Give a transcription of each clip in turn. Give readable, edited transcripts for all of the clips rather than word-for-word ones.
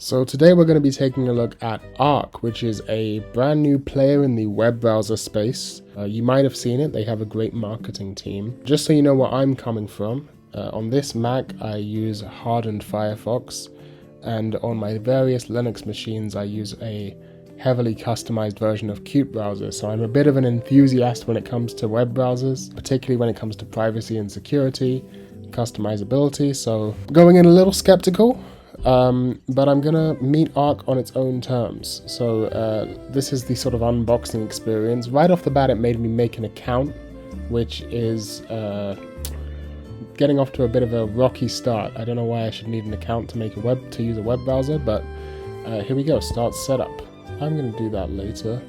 So today we're going to be taking a look at Arc, which is a brand new player in the web browser space. You might have seen it, they have a great marketing team. Just so you know where I'm coming from, on this Mac I use hardened Firefox, and on my various Linux machines I use a heavily customized version of Qt browser. So I'm a bit of an enthusiast when it comes to web browsers, particularly when it comes to privacy and security, customizability, so going in a little skeptical. But I'm gonna meet Arc on its own terms. So this is the sort of unboxing experience. Right off the bat it made me make an account, which is getting off to a bit of a rocky start. I don't know why I should need an account to use a web browser, but here we go, start setup. I'm gonna do that later.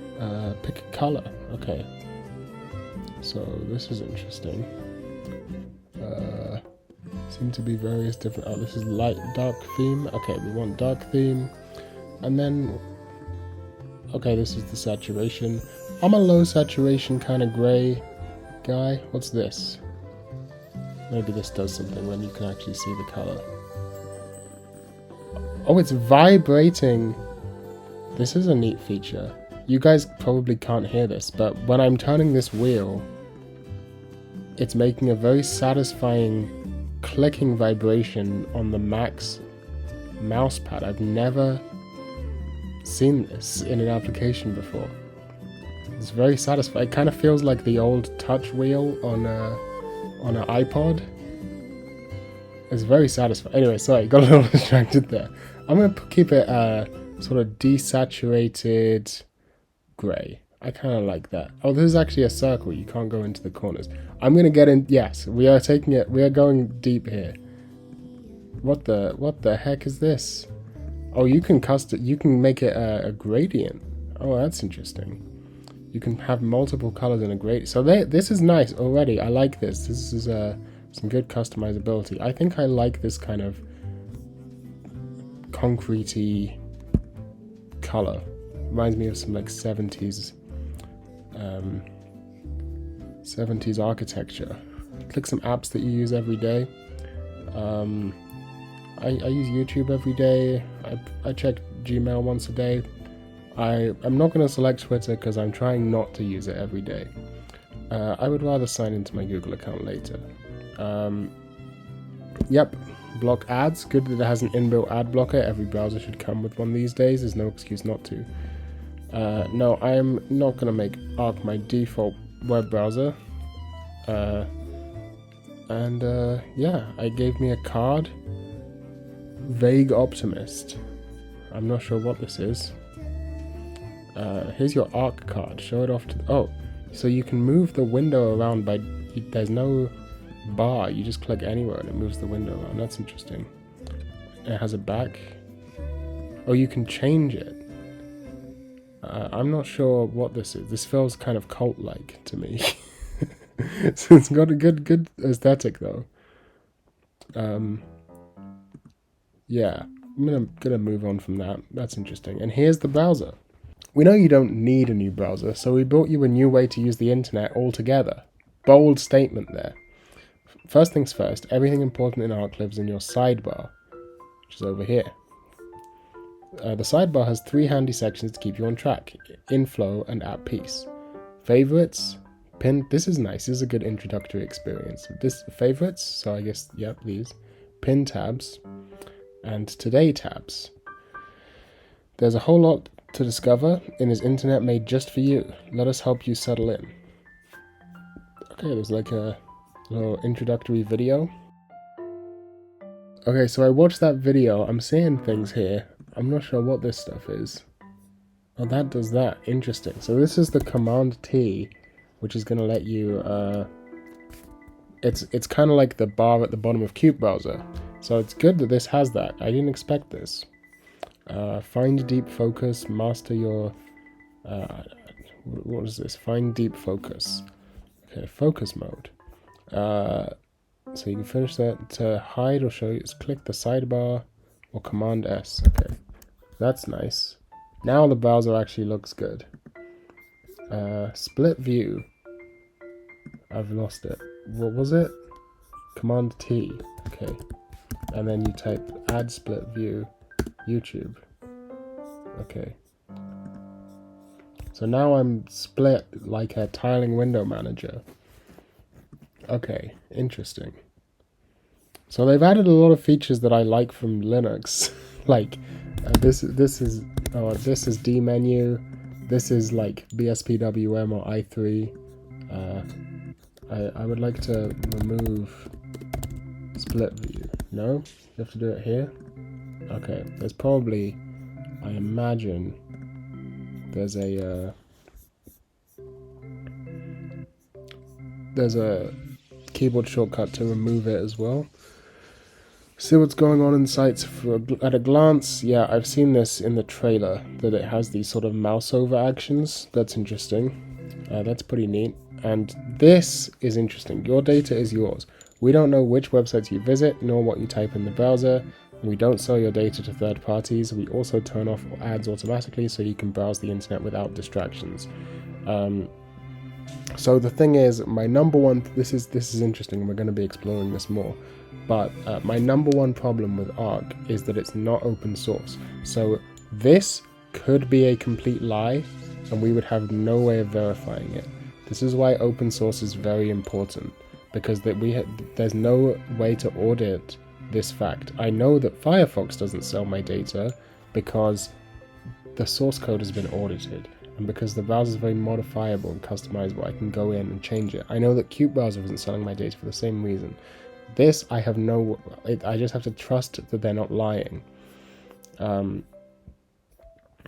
Pick a color, okay. So this is interesting. Seem to be various different, oh, this is light dark theme. Okay, we want dark theme. And then, okay, this is the saturation. I'm a low saturation kind of gray guy. What's this? Maybe this does something when you can actually see the color. Oh, it's vibrating. This is a neat feature. You guys probably can't hear this, but when I'm turning this wheel, it's making a very satisfying clicking vibration on the Mac's mouse pad. I've never seen this in an application before. It's very satisfying. It kind of feels like the old touch wheel on an iPod. It's very satisfying. Anyway, sorry, got a little distracted there. I'm going to keep it sort of desaturated grey. I kind of like that. Oh, this is actually a circle. You can't go into the corners. I'm going to get in. Yes, we are taking it. We are going deep here. What the heck is this? Oh, you can you can make it a gradient. Oh, that's interesting. You can have multiple colors in a gradient. So this is nice already. I like this. This is some good customizability. I think I like this kind of concrete-y color. Reminds me of some like 70s architecture. Click some apps that you use every day. I use YouTube every day. I check Gmail once a day. I'm not going to select Twitter because I'm trying not to use it every day. I would rather sign into my Google account later. Yep, block ads. Good that it has an inbuilt ad blocker. Every browser should come with one these days. There's no excuse not to. No, I am not going to make Arc my default web browser. Yeah, I gave me a card. Vague Optimist. I'm not sure what this is. Here's your Arc card. Show it off to oh, so you can move the window around by... There's no bar. You just click anywhere and it moves the window around. That's interesting. It has a back. Oh, you can change it. I'm not sure what this is. This feels kind of cult-like to me. So it's got a good aesthetic though. Yeah, I'm gonna move on from that. That's interesting. And here's the browser. We know you don't need a new browser, so we brought you a new way to use the internet altogether. Bold statement there. First things first, everything important in Arc lives in your sidebar, which is over here. The sidebar has 3 handy sections to keep you on track: inflow and app piece. Favorites, pin. This is nice. This is a good introductory experience. This favorites. So I guess yep, these pin tabs and today tabs. There's a whole lot to discover in this internet made just for you. Let us help you settle in. Okay, there's like a little introductory video. Okay, so I watched that video. I'm seeing things here. I'm not sure what this stuff is. Oh, that does that. Interesting. So this is the Command T, which is going to let you... It's kind of like the bar at the bottom of Qt browser. So it's good that this has that. I didn't expect this. Find deep focus, master your... what is this? Find deep focus. Okay, focus mode. So you can finish that. To hide or show you, just click the sidebar or Command S. Okay. That's nice. Now the browser actually looks good. Split view. I've lost it. What was it? Command T. Okay. And then you type add split view. YouTube. Okay. So now I'm split like a tiling window manager. Okay, interesting. So they've added a lot of features that I like from Linux. Like this is D menu. This is like BSPWM or i3. I would like to remove split view. No, you have to do it here. Okay, there's probably, I imagine, there's a keyboard shortcut to remove it as well. See what's going on in sites at a glance. Yeah, I've seen this in the trailer, that it has these sort of mouse over actions. That's interesting. That's pretty neat. And this is interesting. Your data is yours. We don't know which websites you visit, nor what you type in the browser. We don't sell your data to third parties. We also turn off ads automatically so you can browse the internet without distractions. So the thing is, my number one, this is interesting, and we're going to be exploring this more, but my number one problem with Arc is that it's not open source. So this could be a complete lie, and we would have no way of verifying it. This is why open source is very important, because there's no way to audit this fact. I know that Firefox doesn't sell my data because the source code has been audited, and because the browser is very modifiable and customizable, I can go in and change it. I know that Qt browser isn't selling my data for the same reason. This, I just have to trust that they're not lying.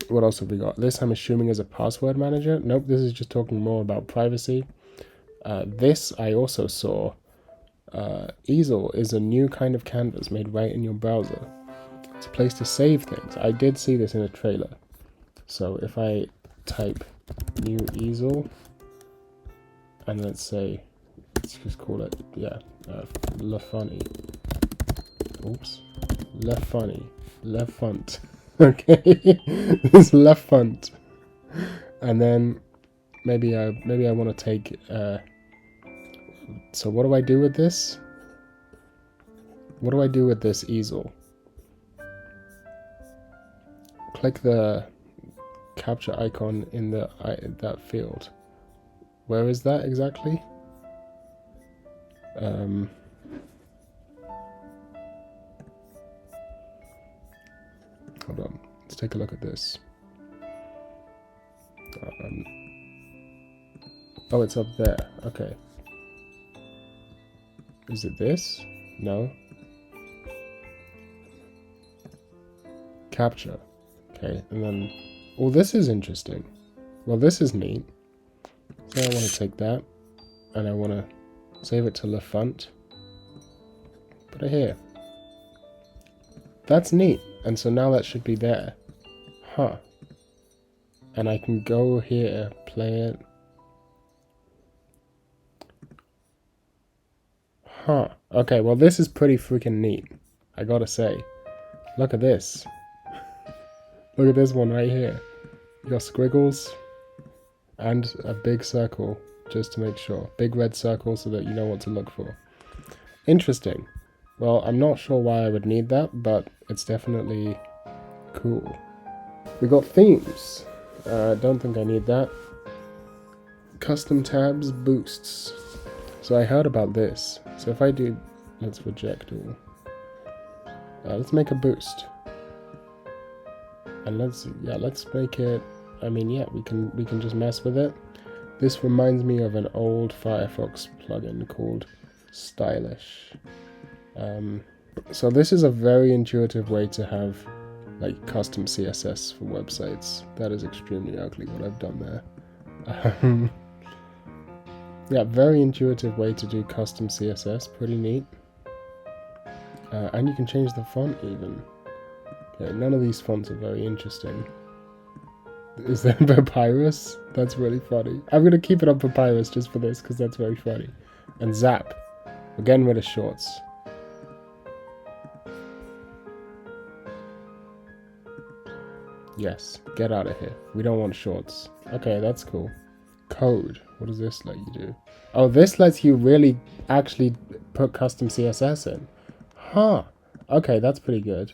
What else have we got? This, I'm assuming, is a password manager. Nope, this is just talking more about privacy. This, I also saw. Easel is a new kind of canvas made right in your browser. It's a place to save things. I did see this in a trailer. So if I type new easel, and let's just call it, Lefunny. Oops. Lefont. Okay. This Lefont. And then maybe I want to take, so what do I do with this? What do I do with this easel? Click the capture icon in that field. Where is that exactly? Hold on. Let's take a look at this. Oh, it's up there. Okay. Is it this? No. Capture. Okay, and then... Oh, this is interesting. Well, this is neat. So I want to take that, and I want to save it to Lefont. Put it here. That's neat. And so now that should be there. Huh. And I can go here, play it. Huh. Okay, well this is pretty freaking neat. I gotta say. Look at this. Look at this one right here. You got squiggles and a big circle, just to make sure. Big red circle so that you know what to look for. Interesting. Well, I'm not sure why I would need that, but it's definitely cool. We got themes. Don't think I need that. Custom tabs, boosts. So I heard about this. So if I do, let's reject all. Let's make a boost. And let's make it, I mean, yeah, we can just mess with it. This reminds me of an old Firefox plugin called Stylish. So this is a very intuitive way to have like custom CSS for websites. That is extremely ugly what I've done there. Yeah, very intuitive way to do custom CSS, pretty neat. And you can change the font even. Okay, none of these fonts are very interesting. Is there Papyrus? That's really funny. I'm going to keep it on Papyrus just for this, because that's very funny. And Zap. We're getting rid of shorts. Yes, get out of here. We don't want shorts. Okay, that's cool. Code. What does this let you do? Oh, this lets you really actually put custom CSS in. Huh. Okay, that's pretty good.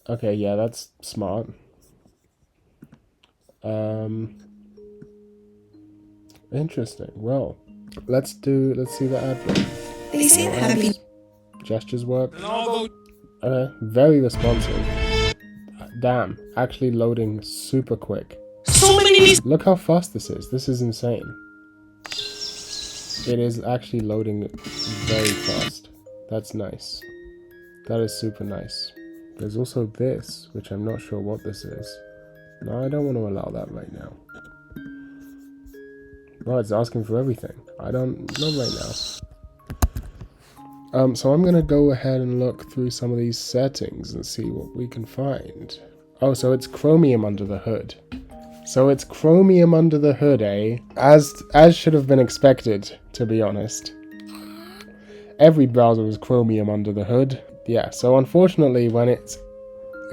Okay, yeah, that's smart. Interesting. Well, let's see the ad block. They seem happy. Gestures work. Okay, very responsive. Damn, actually loading super quick. So many. Look how fast this is. This is insane. It is actually loading very fast. That's nice. That is super nice. There's also this, which I'm not sure what this is. No, I don't want to allow that right now. Well, it's asking for everything. I don't know right now. So I'm gonna go ahead and look through some of these settings and see what we can find. Oh, so it's Chromium under the hood. So it's Chromium under the hood, eh? As should have been expected, to be honest. Every browser is Chromium under the hood. Yeah, so unfortunately when it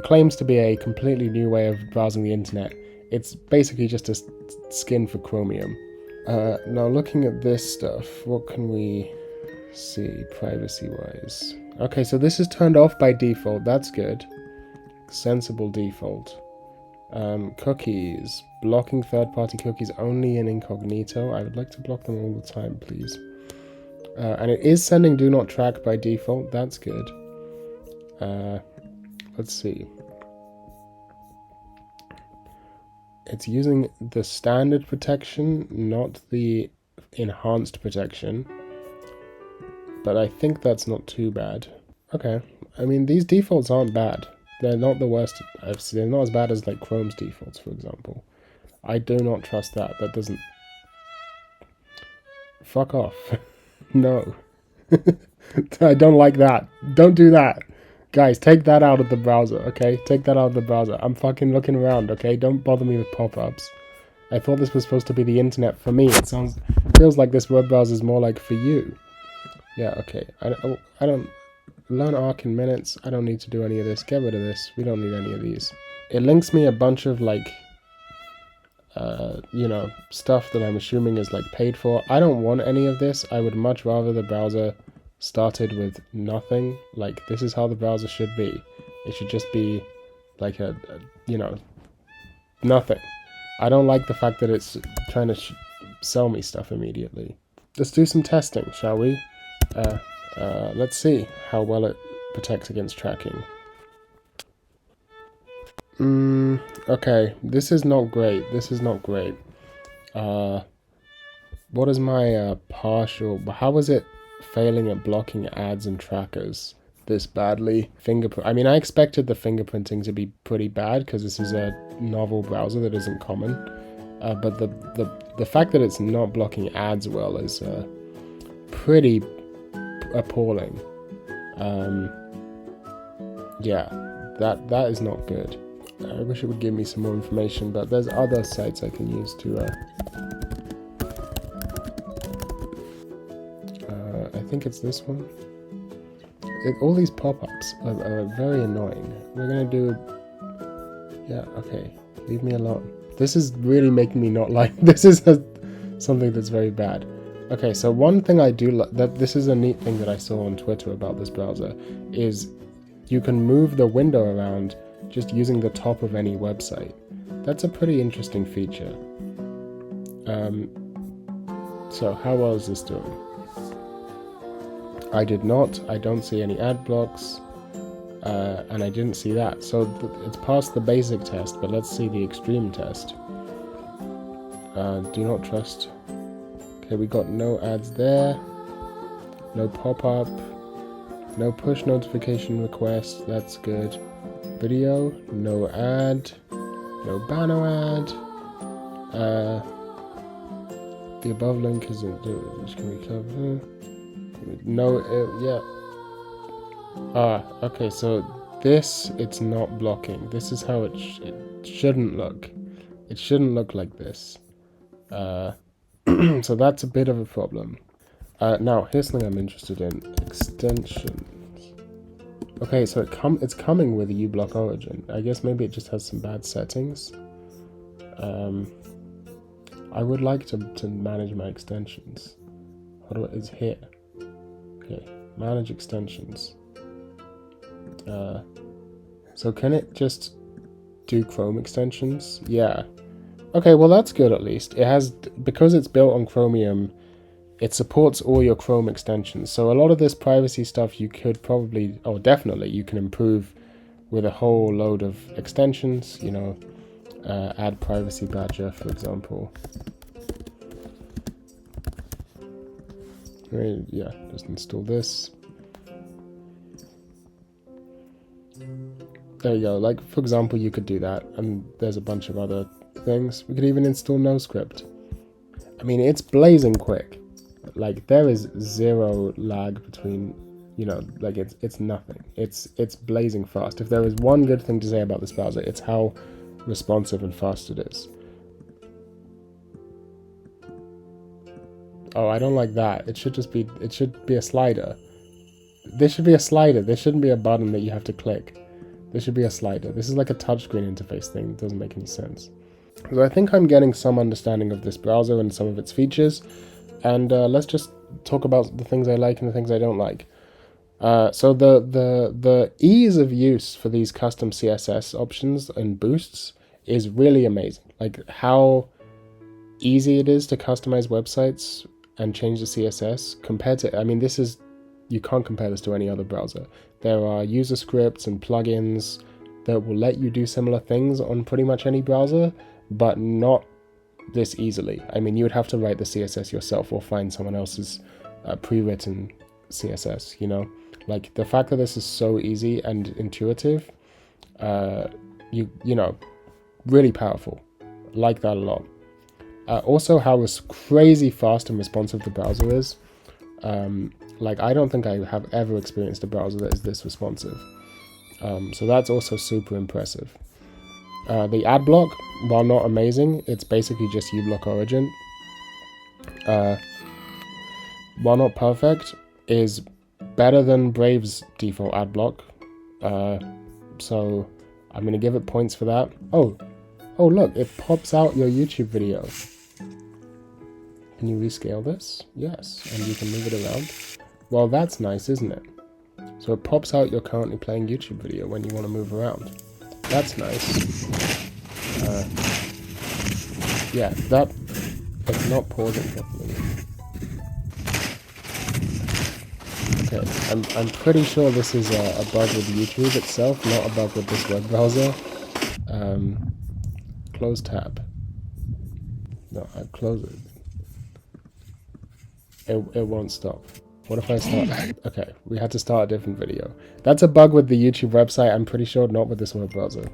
claims to be a completely new way of browsing the internet, it's basically just a skin for Chromium. Now looking at this stuff, what can we see privacy-wise? Okay, so this is turned off by default, that's good. Sensible default. Cookies. Blocking third-party cookies only in incognito. I would like to block them all the time, please. And it is sending do not track by default. That's good. Let's see. It's using the standard protection, not the enhanced protection. But I think that's not too bad. Okay. I mean, these defaults aren't bad. They're not the worst I've seen. They're not as bad as like Chrome's defaults, for example. I do not trust that. That doesn't... Fuck off. No. I don't like that. Don't do that. Guys, take that out of the browser, okay? Take that out of the browser. I'm fucking looking around, okay? Don't bother me with pop-ups. I thought this was supposed to be the internet for me. It feels like this web browser is more like for you. Yeah, okay. I don't... Learn Arc in minutes. I don't need to do any of this. Get rid of this. We don't need any of these. It links me a bunch of, like... you know, stuff that I'm assuming is like paid for. I don't want any of this. I would much rather the browser started with nothing. Like, this is how the browser should be. It should just be like you know, nothing. I don't like the fact that it's trying to sell me stuff immediately. Let's do some testing, shall we? Let's see how well it protects against tracking. Okay, this is not great. This is not great. What is my partial... How is it failing at blocking ads and trackers this badly? I mean, I expected the fingerprinting to be pretty bad because this is a novel browser that isn't common. But the fact that it's not blocking ads well is pretty appalling. Yeah, that is not good. I wish it would give me some more information, but there's other sites I can use to I think it's this one. All these pop-ups are very annoying. We're gonna do... Yeah, okay. Leave me alone. This is really making me not like... This is something that's very bad. Okay, so one thing I do like... This is a neat thing that I saw on Twitter about this browser, is you can move the window around just using the top of any website. That's a pretty interesting feature. So how well is this doing? I don't see any ad blocks, and I didn't see that. So it's passed the basic test, but let's see the extreme test. Do not trust. Okay, we got no ads there, no pop-up, no push notification request, that's good. Video, no ad, no banner ad. The above link isn't... Can we cover? No, yeah. Okay, so this, it's not blocking. This is how it shouldn't look. It shouldn't look like this. So that's a bit of a problem. Now, here's something I'm interested in. Extensions. Okay, so it's coming with uBlock Origin. I guess maybe it just has some bad settings. I would like to manage my extensions. It's here. Okay, manage extensions. So can it just do Chrome extensions? Yeah. Okay, well that's good at least. It has, because it's built on Chromium, it supports all your Chrome extensions. So a lot of this privacy stuff you could probably, or definitely, you can improve with a whole load of extensions, you know, add privacy badger, for example. Yeah, just install this. There you go. Like, for example, you could do that, and there's a bunch of other things. We could even install NoScript. I mean, it's blazing quick. Like, there is zero lag between, you know, like it's nothing. It's blazing fast. If there is one good thing to say about this browser, it's how responsive and fast it is. Oh, I don't like that. It should be a slider. This should be a slider. There shouldn't be a button that you have to click. There should be a slider. This is like a touchscreen interface thing. It doesn't make any sense. So I think I'm getting some understanding of this browser and some of its features. And let's just talk about the things I like and the things I don't like. So the ease of use for these custom CSS options and boosts is really amazing. Like how easy it is to customize websites and change the CSS compared to, I mean, this is, you can't compare this to any other browser. There are user scripts and plugins that will let you do similar things on pretty much any browser, but not this easily. I mean, you would have to write the CSS yourself or find someone else's pre-written CSS, you know? Like, the fact that this is so easy and intuitive, you know, really powerful. Like that a lot. Also, how crazy fast and responsive the browser is. Like, I don't think I have ever experienced a browser that is this responsive. So that's also super impressive. The ad block, while not amazing, it's basically just uBlock origin. While not perfect, is better than Brave's default ad block. So I'm going to give it points for that. Oh, look, it pops out your YouTube video. Can you rescale this? Yes, and you can move it around. Well, that's nice, isn't it? So it pops out your currently playing YouTube video when you want to move around. That's nice. Yeah, it's not pausing properly. Okay, I'm pretty sure this is a bug with YouTube itself, not a bug with this web browser. Close tab. No, I close it. It won't stop. What if I start? Okay, we had to start a different video. That's a bug with the YouTube website, I'm pretty sure, not with this web browser.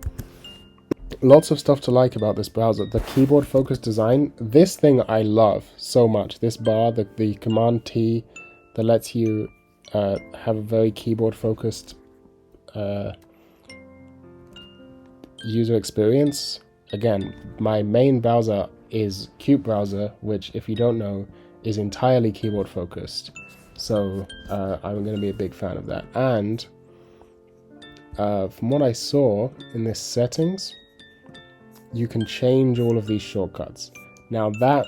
Lots of stuff to like about this browser. The keyboard focused design, this thing I love so much. This bar, the Command T that lets you have a very keyboard focused user experience. Again, my main browser is Qt browser, which, if you don't know, is entirely keyboard focused. So I'm going to be a big fan of that. And from what I saw in this settings, you can change all of these shortcuts. Now that,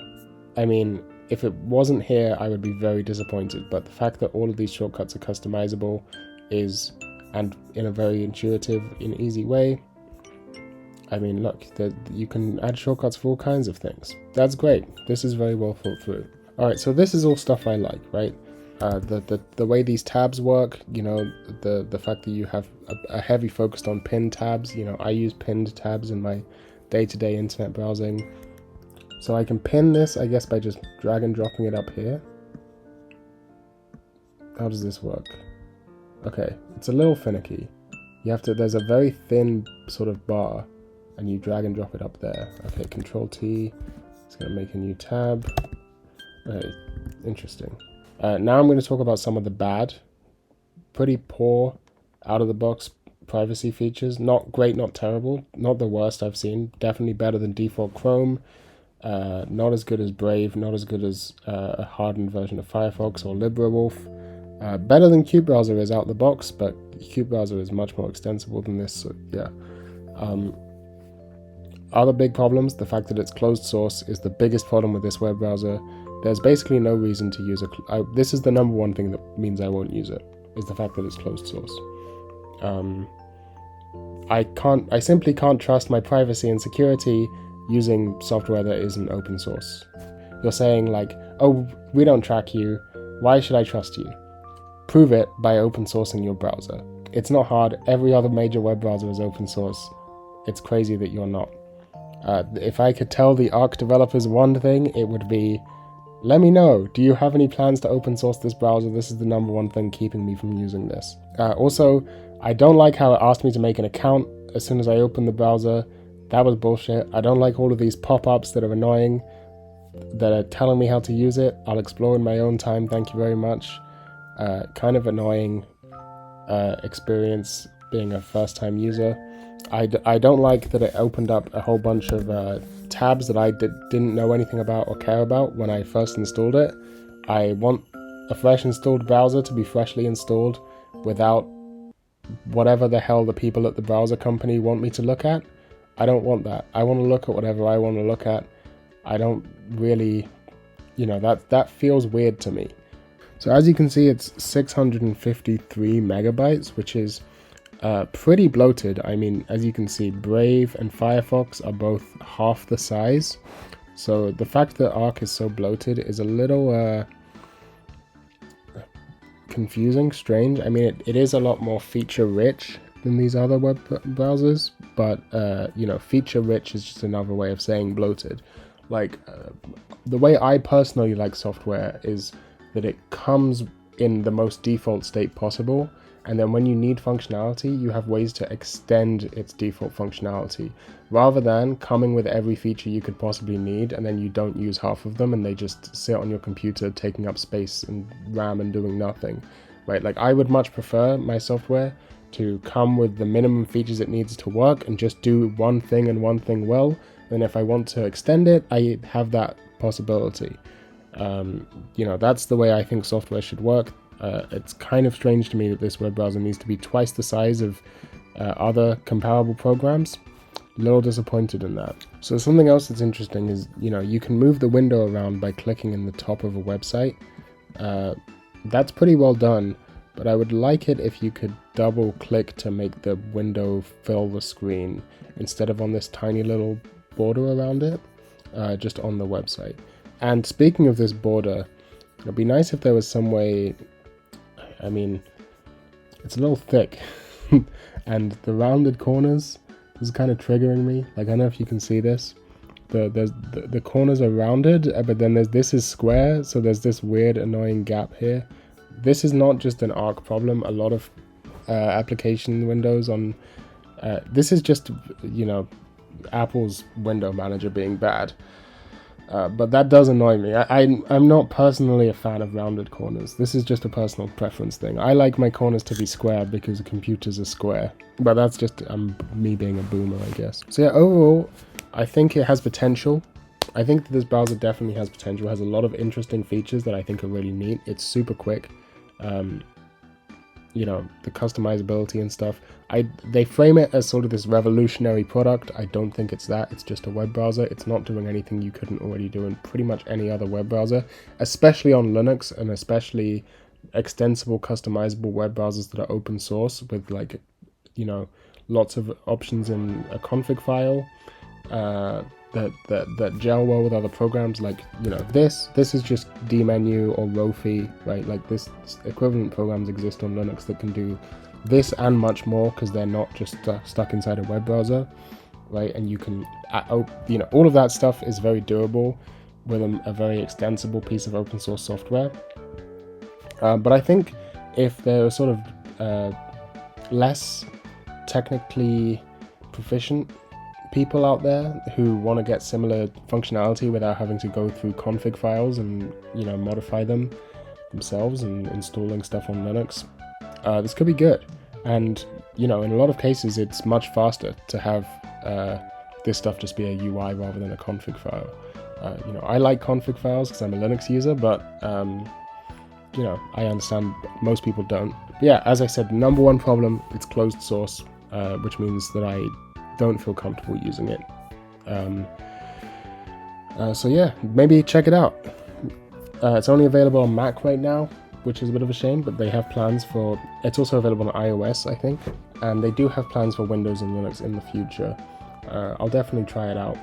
I mean, if it wasn't here, I would be very disappointed. But the fact that all of these shortcuts are customizable and in a very intuitive and easy way, I mean, look, you can add shortcuts for all kinds of things. That's great. This is very well thought through. All right, so this is all stuff I like, right? The way these tabs work, you know, the fact that you have a heavy focus on pinned tabs. You know, I use pinned tabs in my day-to-day internet browsing. So I can pin this, I guess, by just drag and dropping it up here. How does this work? Okay, it's a little finicky. There's a very thin sort of bar, and you drag and drop it up there. Okay, Control T, it's gonna make a new tab. Okay, interesting. Now I'm going to talk about some of the bad, pretty poor, out-of-the-box privacy features. Not great, not terrible, not the worst I've seen. Definitely better than default Chrome. Not as good as Brave, not as good as a hardened version of Firefox or LibreWolf. Better than Qt browser is out the box, but Qt browser is much more extensible than this, so yeah. Other big problems, the fact that it's closed source is the biggest problem with this web browser. There's basically no reason to use this is the number one thing that means I won't use it, is the fact that it's closed source. I simply can't trust my privacy and security using software that isn't open source. You're saying like, oh, we don't track you, why should I trust you? Prove it by open sourcing your browser. It's not hard, every other major web browser is open source. It's crazy that you're not. If I could tell the Arc developers one thing, it would be, let me know, do you have any plans to open source this browser? This is the number one thing keeping me from using this. Also, I don't like how it asked me to make an account as soon as I opened the browser. That was bullshit. I don't like all of these pop-ups that are annoying, that are telling me how to use it. I'll explore in my own time, thank you very much. Kind of annoying experience being a first-time user. I don't like that it opened up a whole bunch of tabs that I didn't know anything about or care about when I first installed it. I want a fresh installed browser to be freshly installed without whatever the hell the people at the browser company want me to look at. I don't want that. I want to look at whatever I want to look at. I don't really, that feels weird to me. So as you can see, it's 653 megabytes, which is pretty bloated. I mean, as you can see, Brave and Firefox are both half the size. So the fact that Arc is so bloated is a little confusing, strange. I mean, it is a lot more feature rich than these other web browsers, but feature rich is just another way of saying bloated. Like the way I personally like software is that it comes in the most default state possible, and then when you need functionality, you have ways to extend its default functionality, rather than coming with every feature you could possibly need and then you don't use half of them and they just sit on your computer taking up space and RAM and doing nothing, right? Like, I would much prefer my software to come with the minimum features it needs to work and just do one thing and one thing well. And if I want to extend it, I have that possibility. That's the way I think software should work. It's kind of strange to me that this web browser needs to be twice the size of other comparable programs. A little disappointed in that. So something else that's interesting is, you can move the window around by clicking in the top of a website. That's pretty well done, but I would like it if you could double click to make the window fill the screen instead of on this tiny little border around it, just on the website. And speaking of this border, it'd be nice if there was some way. I mean, it's a little thick and the rounded corners is kind of triggering me. Like, I don't know if you can see this. The corners are rounded, but then this is square, so there's this weird annoying gap here. This is not just an Arc problem. A lot of application windows on this is just Apple's window manager being bad. But that does annoy me. I'm not personally a fan of rounded corners. This is just a personal preference thing. I like my corners to be square because the computers are square. But that's just me being a boomer, I guess. So yeah, overall, I think it has potential. I think that this browser definitely has potential. It has a lot of interesting features that I think are really neat. It's super quick. The customizability and stuff. They frame it as sort of this revolutionary product. I don't think it's that. It's just a web browser. It's not doing anything you couldn't already do in pretty much any other web browser, especially on Linux, and especially extensible customizable web browsers that are open source with lots of options in a config file that gel well with other programs. Like, this is just dmenu or Rofi, right? Like, this equivalent programs exist on Linux that can do this and much more, because they're not just stuck inside a web browser, right? And you can, all of that stuff is very durable with a very extensible piece of open source software. But I think if there are sort of less technically proficient people out there who want to get similar functionality without having to go through config files and modify them themselves and installing stuff on Linux, this could be good. And in a lot of cases it's much faster to have this stuff just be a UI rather than a config file. I like config files because I'm a Linux user, but I understand most people don't. But yeah, as I said, number one problem, it's closed source, which means that I don't feel comfortable using it. So yeah, maybe check it out. It's only available on Mac right now. which is a bit of a shame, but they have plans for... It's also available on iOS, I think, and they do have plans for Windows and Linux in the future. I'll definitely try it out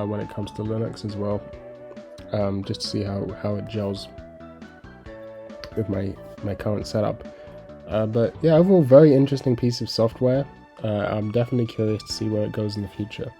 when it comes to Linux as well, just to see how it gels with my current setup. But yeah, overall, very interesting piece of software. I'm definitely curious to see where it goes in the future.